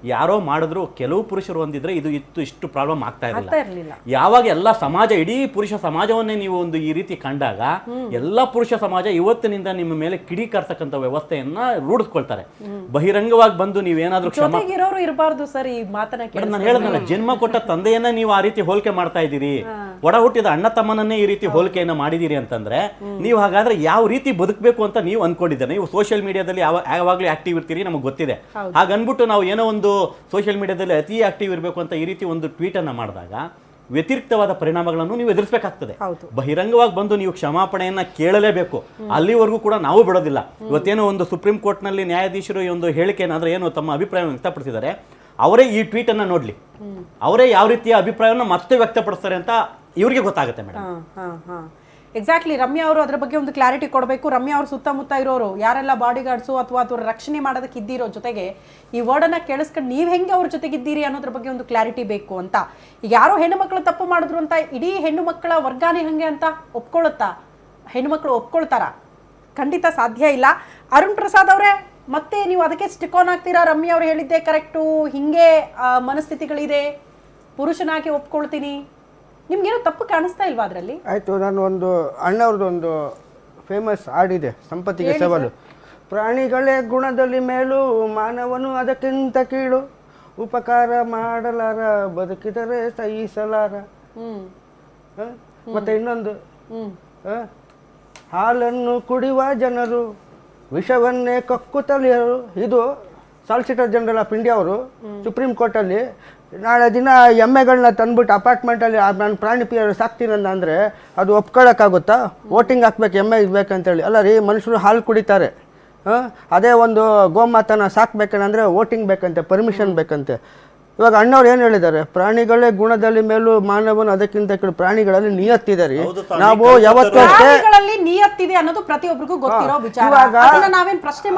ಯಾರೋ ಮಾಡಿದ್ರು ಕೆಲವು ಪುರುಷರು ಹೊಂದಿದ್ರೆ ಇದು ಇಷ್ಟು ಪ್ರಾಬ್ಲಮ್ ಆಗ್ತಾ ಇರಲಿಲ್ಲ. ಯಾವಾಗ ಎಲ್ಲ ಸಮಾಜ, ಇಡೀ ಪುರುಷ ಸಮಾಜವನ್ನೇ ನೀವು ಒಂದು ಈ ರೀತಿ ಕಂಡಾಗ ಎಲ್ಲ ಪುರುಷ ಸಮಾಜ ಇವತ್ತಿನಿಂದ ನಿಮ್ಮ ಮೇಲೆ ಕಿಡಿಕಾರ್ತಕ್ಕಂಥ ವ್ಯವಸ್ಥೆಯನ್ನ ರೂಢಿಸ್ಕೊಳ್ತಾರೆ. ಬಹಿರಂಗವಾಗಿ ಬಂದು ನೀವೇನಾದ್ರೂ ಕ್ಷಮ ಇರಬಾರ್ದು ಸರ್. ಈ ಮಾತನ್ನ ನಾನು ಹೇಳಿದ್ನಲ್ಲ, ಜನ್ಮ ಕೊಟ್ಟ ತಂದೆಯನ್ನ ನೀವು ಆ ರೀತಿ ಹೋಲಿಕೆ ಮಾಡ್ತಾ ಇದ್ದೀರಿ, ಒಡ ಹುಟ್ಟಿದ ಅಣ್ಣ ತಮ್ಮನನ್ನೇ ಈ ರೀತಿ ಹೋಲಿಕೆಯನ್ನ ಮಾಡಿದೀರಿ ಅಂತಂದ್ರೆ ನೀವು ಹಾಗಾದ್ರೆ ಯಾವ ರೀತಿ ಬದುಕಬೇಕು ಅಂತ ನೀವು ಅನ್ಕೊಂಡಿದ್ದೀರಿ. ನೀವು ಸೋಷಿಯಲ್ ಮೀಡಿಯಾದಲ್ಲಿ ಯಾವಾಗಲೂ ಆಕ್ಟಿವ್ ಇರ್ತೀರಿ, ನಮಗೆ ಗೊತ್ತಿದೆ. ಹಾಗನ್ಬಿಟ್ಟು ನಾವು ಏನೋ ಒಂದು ಸೋಷಿಯಲ್ ಮೀಡಿಯಾದಲ್ಲಿ ಅತಿ ಆಕ್ಟಿವ್ ಇರಬೇಕು ಅಂತ ಈ ರೀತಿ ಒಂದು ಟ್ವೀಟ್ ಅನ್ನ ಮಾಡಿದಾಗ ವ್ಯತಿರಿಕ್ತವಾದ ಪರಿಣಾಮಗಳನ್ನು ನೀವು ಎದುರಿಸಬೇಕಾಗ್ತದೆ. ಬಹಿರಂಗವಾಗಿ ಬಂದು ನೀವು ಕ್ಷಮಾಪಣೆಯನ್ನ ಕೇಳಲೇಬೇಕು. ಅಲ್ಲಿವರೆಗೂ ಕೂಡ ನಾವು ಬಿಡೋದಿಲ್ಲ. ಇವತ್ತೇನೋ ಒಂದು ಸುಪ್ರೀಂ ಕೋರ್ಟ್ ನಲ್ಲಿ ನ್ಯಾಯಾಧೀಶರು ಈ ಒಂದು ಹೇಳಿಕೆಯನ್ನು ಅಂದ್ರೆ ಏನು ತಮ್ಮ ಅಭಿಪ್ರಾಯವನ್ನು ವ್ಯಕ್ತಪಡಿಸಿದ್ದಾರೆ, ಅವರೇ ಈ ಟ್ವೀಟ್ ಅನ್ನ ನೋಡ್ಲಿ, ಅವರೇ ಯಾವ ರೀತಿಯ ಅಭಿಪ್ರಾಯವನ್ನು ಮತ್ತೆ ವ್ಯಕ್ತಪಡಿಸ್ತಾರೆ ಅಂತ ಇವರಿಗೆ ಗೊತ್ತಾಗುತ್ತೆ ಮೇಡಮ್. ಎಕ್ಸಾಕ್ಟ್ಲಿ. ರಮ್ಯಾ ಅವರು ಅದರ ಬಗ್ಗೆ ಒಂದು ಕ್ಲಾರಿಟಿ ಕೊಡಬೇಕು. ರಮ್ಯಾ ಅವರು ಸುತ್ತಮುತ್ತ ಇರೋರು ಯಾರೆಲ್ಲ ಬಾಡಿ ಗಾರ್ಡ್ಸು ಅಥವಾ ರಕ್ಷಣೆ ಮಾಡೋದಕ್ಕೆ ಇದ್ದೀರೋ ಜೊತೆಗೆ ಈ ವರ್ಡನ್ನ ಕೇಳಿಸ್ಕೊಂಡು ನೀವು ಹೆಂಗೆ ಅವ್ರ ಜೊತೆಗಿದ್ದೀರಿ ಅನ್ನೋದ್ರ ಬಗ್ಗೆ ಒಂದು ಕ್ಲಾರಿಟಿ ಬೇಕು ಅಂತ. ಈಗ ಯಾರೋ ಹೆಣ್ಣು ಮಕ್ಕಳು ತಪ್ಪು ಮಾಡಿದ್ರು ಅಂತ ಇಡೀ ಹೆಣ್ಣು ಮಕ್ಕಳ ವರ್ಗಾನೇ ಹಂಗೆ ಅಂತ ಒಪ್ಕೊಳ್ಳುತ್ತಾ? ಹೆಣ್ಣು ಮಕ್ಕಳು ಒಪ್ಕೊಳ್ತಾರ? ಖಂಡಿತ ಸಾಧ್ಯ ಇಲ್ಲ. ಅರುಣ್ ಪ್ರಸಾದ್ ಅವರೇ, ಮತ್ತೆ ನೀವು ಅದಕ್ಕೆ ಸ್ಟಿಕ್ ಆನ್ ಆಗ್ತೀರಾ? ರಮ್ಯಾ ಅವ್ರು ಹೇಳಿದ್ದೆ ಕರೆಕ್ಟು, ಹಿಂಗೆ ಮನಸ್ಥಿತಿಗಳಿದೆ, ಪುರುಷನಾಗಿ ಒಪ್ಕೊಳ್ತೀನಿ, ನಿಮ್ಗೇನೋ ತಪ್ಪು ಕಾಣಿಸ್ತಾ ಇಲ್ವಾ ಅದರಲ್ಲಿ? ಆಯಿತು, ನಾನು ಒಂದು ಅಣ್ಣವ್ರದ್ದು ಒಂದು ಫೇಮಸ್ ಹಾಡಿದೆ, ಸಂಪತ್ತಿಗೆ ಸವಾಲು. ಪ್ರಾಣಿಗಳೇ ಗುಣದಲ್ಲಿ ಮೇಲು, ಮಾನವನು ಅದಕ್ಕಿಂತ ಕೀಳು, ಉಪಕಾರ ಮಾಡಲಾರ ಬದುಕಿದರೆ ಸಹಿಸಲಾರ. ಮತ್ತೆ ಇನ್ನೊಂದು, ಹಾಲನ್ನು ಕುಡಿಯುವ ಜನರು ವಿಷವನ್ನೇ ಕಕ್ಕುತ್ತಲಿಯರು. ಇದು ಸಾಲಿಸಿಟರ್ ಜನರಲ್ ಆಫ್ ಇಂಡಿಯಾ ಅವರು ಸುಪ್ರೀಂ ಕೋರ್ಟಲ್ಲಿ ನಾಳೆ ದಿನ ಎಮ್ಮೆಗಳನ್ನ ತಂದ್ಬಿಟ್ಟು ಅಪಾರ್ಟ್ಮೆಂಟಲ್ಲಿ ನಾನು ಪ್ರಾಣಿ ಪ್ರಿಯರು ಸಾಕ್ತೀನಿ ಅಂದರೆ ಅದು ಒಪ್ಕೊಳ್ಳೋಕ್ಕಾಗುತ್ತಾ? ವೋಟಿಂಗ್ ಹಾಕ್ಬೇಕು, ಎಮ್ಮೆ ಇರಬೇಕಂತೇಳಿ. ಅಲ್ಲ ರೀ, ಮನುಷ್ಯರು ಹಾಲು ಕುಡಿತಾರೆ. ಅದೇ ಒಂದು ಗೋಮಾತನ ಸಾಕ್ಬೇಕಂದ್ರೆ ವೋಟಿಂಗ್ ಬೇಕಂತೆ, ಪರ್ಮಿಷನ್ ಬೇಕಂತೆ. ಇವಾಗ ಅಣ್ಣವ್ರು ಏನು ಹೇಳಿದ್ದಾರೆ, ಪ್ರಾಣಿಗಳೇ ಗುಣದಲ್ಲಿ ಮೇಲೂ ಮಾನವನು ಅದಕ್ಕಿಂತ ಕೀಳು. ಪ್ರಾಣಿಗಳಲ್ಲಿ ನಿಯತ್ತಿದೆ ರೀ. ನಾವು ಯಾವತ್ತೂ ನಿಯತ್ತಿದೆ ಅನ್ನೋದು ಪ್ರತಿಯೊಬ್ಬರಿಗೂ ಗೊತ್ತಿರೋ ವಿಚಾರ. ನಾವೇನ್ ಪ್ರಶ್ನೆ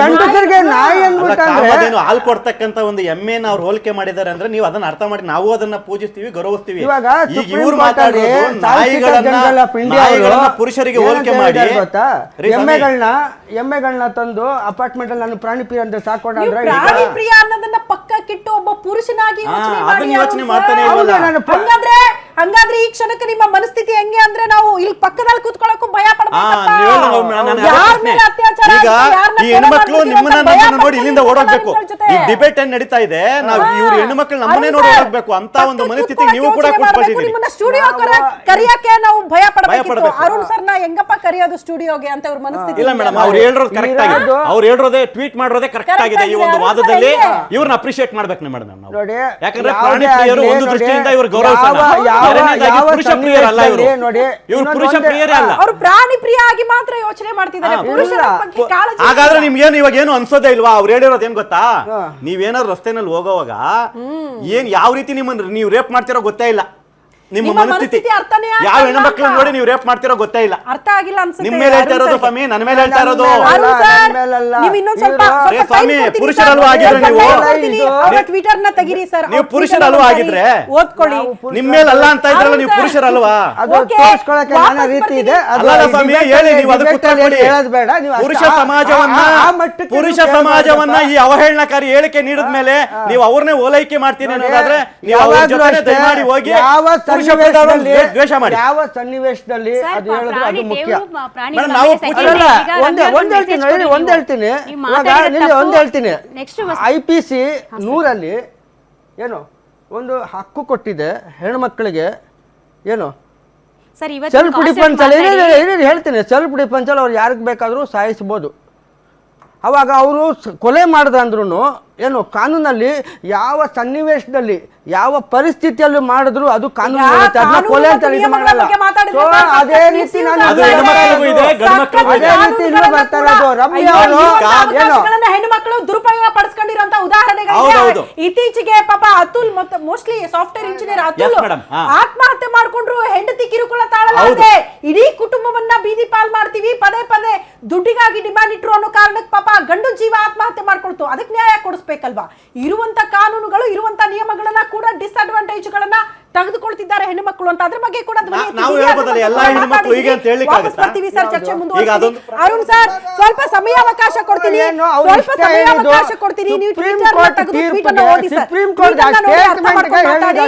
ಗಂಡಸರಿಗೆ ನಾಯಿ ಅಂದ್ಬಿಟ್ಟಂದ್ರೆ ಹಾಲು ಕೊಡ್ತಕ್ಕಂತ ಒಂದು ಎಮ್ಮೆನ ಅವ್ರು ಹೋಲಿಕೆ ಮಾಡಿದ್ದಾರೆ ಅಂದ್ರೆ ನೀವು ಅದನ್ನ ಅರ್ಥ ಮಾಡಿ ನಾವು ಅದನ್ನ ಪೂಜಿಸ್ತೀವಿ, ಗೌರವಿಸ್ತೀವಿ. ಇವಾಗ ಇವ್ರು ಮಾತಾಡೋದು ನಾಯಿಗಳನ್ನ ಪುರುಷರಿಗೆ ಹೋಲಿಕೆ ಮಾಡಿ ಎಮ್ಮೆಗಳನ್ನ ತಂದು ಅಪಾರ್ಟ್ಮೆಂಟ್ ಅಲ್ಲಿ ನಾನು ಪ್ರಾಣಿ ಪ್ರಿಯ ಅಂತ ಸಾಕೊಂಡ್ರೆ ಪ್ರಾಣಿ ಪ್ರಿಯ ಅನ್ನೋದನ್ನ ಪಕ್ಕಕ್ಕಿಟ್ಟು ಒಬ್ಬ ಪುರುಷನಾಗಿ ಯೋಚನೆ ಮಾಡ್ತಾನೆ ಇಲ್ಲ. ಹಂಗಾದ್ರೆ ಈ ಕ್ಷಣಕ್ಕೆ ನಿಮ್ಮ ಮನಸ್ಥಿತಿ ಹೆಂಗೆ ಅಂದ್ರೆ ನಾವು ಇಲ್ಲಿ ಪಕ್ಕದಲ್ಲಿ ಕೂತ್ಕೊಳ್ಳೋಕು ಭಯ ಪಡಬೇಕು. ಈಗ ಈ ಹೆಣ್ಮಕ್ಳು ನಿಮ್ಮನ್ನ ನೋಡಿ ಇಲ್ಲಿಂದ ಓಡೋಗ್ಬೇಕು. ಈ ಡಿಬೇಟ್ ಏನ್ ನಡೀತಾ ಇದೆ, ನಾವು ಇವ್ರು ಹೆಣ್ಮಕ್ಳು ನಮ್ಮನ್ನೇ ನೋಡಿ ಓಡೋಗ್ಬೇಕು ಅಂತ ಒಂದು ಮನಸ್ಥಿತಿ ನೀವು ಕೂಡ ಕೊಟ್ಕೊಂಡಿದ್ದೀರಿ. ಸ್ಟುಡಿಯೋ ಕರಿಯಕ್ಕೆ ನಾವು ಭಯ ಪಡಬೇಕು. ಅರುಣ್ ಸರ್ನ ಹೆಂಗಪ್ಪ ಕರೆಯೋದು ಸ್ಟುಡಿಯೋಗೆ ಅಂತ ಅವ್ರ ಮನಸ್ಥಿತಿ ಇಲ್ಲ ಮೇಡಮ್. ಅವ್ರು ಹೇಳಿರೋದು ಕರೆಕ್ಟ್ ಆಗಿದೆ, ಅವ್ರು ಹೇಳಿರೋದೇ ಟ್ವೀಟ್ ಮಾಡಿರೋದೇ ಕರೆಕ್ಟ್ ಆಗಿದೆ. ಈ ಒಂದು ವಾದದಲ್ಲಿ ಇವ್ರನ್ನ ಅಪ್ರಿಶಿಯೇಟ್ ಮಾಡ್ಬೇಕು ಮೇಡಮ್ ನಾವು. ಯಾಕಂದ್ರೆ ಪ್ರಾಣಿ ಪ್ರಿಯರು ಒಂದು ದೃಷ್ಟಿಯಿಂದ ಇವರು ಗೌರವಿಸಲ್ಲ. ಪುರುಷ ಪ್ರಿಯರಲ್ಲ ಇವರು, ಇವರು ಪುರುಷ ಪ್ರಿಯರೇ ಅಲ್ಲ. ಅವರು ಪ್ರಾಣಿ ಪ್ರಿಯ ಆಗಿ ಮಾತ್ರ ಯೋಚನೆ ಮಾಡ್ತಿದ್ದಾರೆ. ಹಾಗಾದ್ರೆ ನಿಮ್ಗೇನು ಇವಾಗ ಏನು ಅನ್ಸೋದೇ ಇಲ್ವಾ? ಅವ್ರು ಹೇಳಿರೋದು ಏನ್ ಗೊತ್ತಾ, ನೀವೇನಾದ್ರು ರಸ್ತೆನಲ್ಲಿ ಹೋಗೋವಾಗ ಏನ್ ಯಾವ ರೀತಿ ನಿಮ್ಮನ್ನ ನೀವು ರೇಪ್ ಮಾಡ್ತಿರೋ ಗೊತ್ತೇ ಇಲ್ಲ. ನಿಮ್ಮ ಮನಸ್ಥಿತಿ ಯಾವ ಹೆಣ್ಮಕ್ಳು ನೋಡಿ ನೀವು ರೇಪ್ ಮಾಡ್ತಿರೋ ಗೊತ್ತೇ ಇಲ್ಲ. ಅರ್ಥ ಆಗಿಲ್ಲ ಅನ್ಸುತ್ತೆ. ನಿಮ್ಮ ಮೇಲೆ ಹೇಳ್ತಾ ಇರೋದು ಸ್ವಾಮಿ, ನನ್ನ ಮೇಲೆ ಹೇಳ್ತಾ ಇರೋದು ಸ್ವಾಮಿ. ಪುರುಷರಲ್ವಾ ಆಗಿದ್ರೆ ನೀವು ಟ್ವಿಟರ್ ನ ತೆಗಿರಿ ಸರ್. ನೀವು ಪುರುಷರಲ್ವಾ ಆಗಿದ್ರೆ ಓದ್ಕೊಳ್ಳಿ. ನಿಮ್ಮ ಮೇಲೆ ಅಲ್ಲ ಅಂತ ಇದ್ರಲ್ಲ, ನೀವು ಪುರುಷರಲ್ವಾ? ಅಲ್ಲ ಸ್ವಾಮಿ, ಹೇಳಿ ನೀವು ಅದಕ್ಕೆ ಉತ್ತರ ಕೊಡಿ. ಪುರುಷ ಸಮಾಜವನ್ನ ಈ ಅವಹೇಳನಕಾರಿ ಹೇಳಿಕೆ ನೀಡಿದ ಮೇಲೆ ನೀವು ಅವ್ರನ್ನೇ ಓಲೈಕೆ ಮಾಡ್ತೀನಿ ಅನ್ನೋದಾದ್ರೆ ನೀವು ಅವ್ರ ಜೊತೆ ದಯಮಾಡಿ ಹೋಗಿ ಯಾವ ಸನ್ನಿವೇಶದಲ್ಲಿ ಅದು ಹೇಳಿದ್ರು ಅದು ಮುಖ್ಯ. ಒಂದ್ ಹೇಳ್ತೀನಿ, IPC 100 ಏನು ಒಂದು ಹಕ್ಕು ಕೊಟ್ಟಿದೆ ಹೆಣ್ಮಕ್ಳಿಗೆ. ಏನು ಸೆಲ್ಫ್ ಡಿಫೆನ್ಸ್ ಅಲ್ಲಿ ಹೇಳ್ತೀನಿ, ಸೆಲ್ಫ್ ಡಿಫೆನ್ಸ್ ಅಲ್ಲಿ ಅವ್ರು ಯಾರಿಗೆ ಬೇಕಾದ್ರೂ ಸಾಯಿಸಬಹುದು. ಅವಾಗ ಅವರು ಕೊಲೆ ಮಾಡಿದ್ರಂದ್ರೂ ಏನು ಕಾನೂನಲ್ಲಿ ಯಾವ ಸನ್ನಿವೇಶದಲ್ಲಿ ಯಾವ ಪರಿಸ್ಥಿತಿಯಲ್ಲಿ ಮಾಡಿದ್ರು ಅದು ಕಾನೂನು ಅದನ್ನ ಕೊಲೆ ಅಂತ ಮಾಡಲ್ಲ. ಅದೇ ರೀತಿ ಹೆಣ್ಣುಮಕ್ಕಳು ದುರುಪಯೋಗ ಪಡಿಸ್ಕೊಂಡಿರುವಂತ ಉದಾಹರಣೆಗಳು ಇತ್ತೀಚೆಗೆ. ಪಾಪ ಅತುಲ್ ಮತ್ತು ಮೋಸ್ಟ್ಲಿ ಸಾಫ್ಟ್ವೇರ್ ಇಂಜಿನಿಯರ್ ಅತುಲ್ ಆತ್ಮಹತ್ಯೆ ಮಾಡ್ಕೊಂಡ್ರು. ಹೆಂಡತಿ ಕಿರುಕುಳ ತಾಳಲಾರದೆ ಇಡೀ ಕುಟುಂಬವನ್ನ ಬೀದಿ ಪಾಲ್ ಮಾಡ್ತೀವಿ, ಪದೇ ಪದೇ ದುಡ್ಡಿಗಾಗಿ ಡಿಮ್ಯಾಂಡ್ ಇಟ್ರು ಅನ್ನೋ ಕಾರಣಕ್ಕೆ ಪಾಪ ಗಂಡು ಜೀವ ಆತ್ಮಹತ್ಯೆ ಮಾಡ್ಕೊಳ್ತು. ಅದಕ್ಕೆ ನ್ಯಾಯ ಕೊಡಿಸ್ಬೇಕಲ್ವಾ? ಇರುವಂತ ಕಾನೂನುಗಳು, ಇರುವಂತ ನಿಯಮಗಳನ್ನ ಕೂಡ ಡಿಸ್ಅಡ್ವಾಂಟೇಜ್ ಗಳನ್ನ ತೆಗೆದುಕೊಳ್ತಿದ್ದಾರೆ ಹೆಣ್ಣು ಮಕ್ಕಳು ಅಂತ ಅದ್ರ ಬಗ್ಗೆ ಕೂಡ ಧ್ವನಿ ನಾವು ಎತ್ತಿದ್ದೀವಿ. ಹೇಳ್ಬೋದಲ್ಲ, ಅದ್ರ ಎಲ್ಲಾ ಬಗ್ಗೆ ಹೆಣ್ಣು ಮಕ್ಕಳು ಹೀಗೆ ಅಂತ ಹೇಳಲಿಕ್ಕೆ ವಾಪಸ್ ಆಗುತ್ತಾ? ಬರ್ತೀವಿ ಸರ್, ಚರ್ಚೆ ಈಗ ಮುಂದುವರಿಸ್ತೀವಿ. ಅದೊಂದು ಅರುಣ್ ಸರ್ ಸ್ವಲ್ಪ ಸಮಯಾವಕಾಶ ಕೊಡ್ತೀನಿ, ಏನು ಅವ್ರು ಸ್ವಲ್ಪ ಇಷ್ಟ ಸಮಯಾವಕಾಶ ಏನಿದು? ಕೊಡ್ತೀನಿ. ನೀವು ಸುಪ್ರೀಂ ಟ್ವಿಟರ್ ಕೋರ್ಟ್ ತೆಗೆದು ತೀರ್ಪಿಗೆ ಟ್ವೀಟ್ ಅನ್ನು ಓದಿ ಸರ್. ಸುಪ್ರೀಂ ಕೋರ್ಟ್ ಟ್ವೀಟ್ ಅನ್ನು ನೋಡಿ ಅರ್ಥ ಸ್ಟೇಟ್ಮೆಂಟ್ಗೆ ಮಾಡ್ಕೊಂಡು ಹೇಳಿದ ಮಾತಾಡಿ.